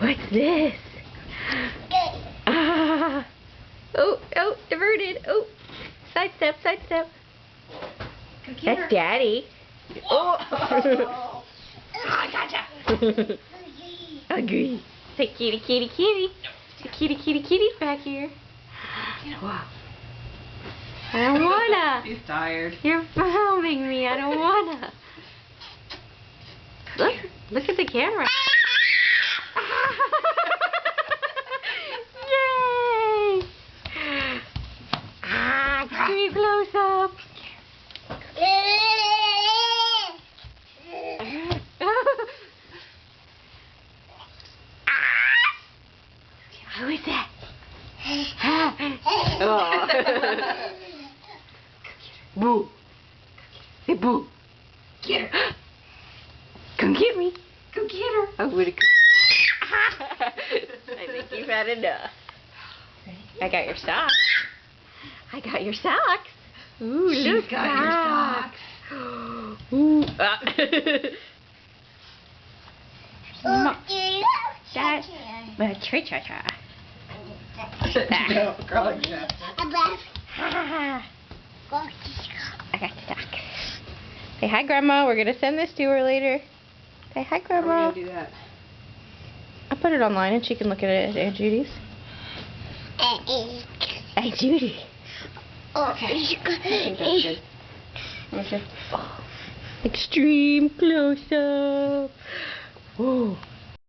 What's this? Ah! Oh, diverted. Oh, sidestep. That's Daddy. Oh! I gotcha. Agree. Say kitty. The kitty's back here. Wow. I don't wanna. He's tired. You're filming me. I don't wanna. Look at the camera. Yay! Extreme close up. Who is that? Oh. Boo. Say boo. Get her. Come get me. Go get her. I would have. I think you've had enough. I got your socks. Ooh, She's look, got your socks. Ooh. That's my cha-cha-cha. No, girl, yeah. I got the sock. Say hi, Grandma. We're gonna send this to her later. Say hi, How are Grandma. we gonna do that? I'll put it online and she can look at it at Aunt Judy's. Hey, Judy. Okay. I think that's good. Okay. Extreme close up. Whoa.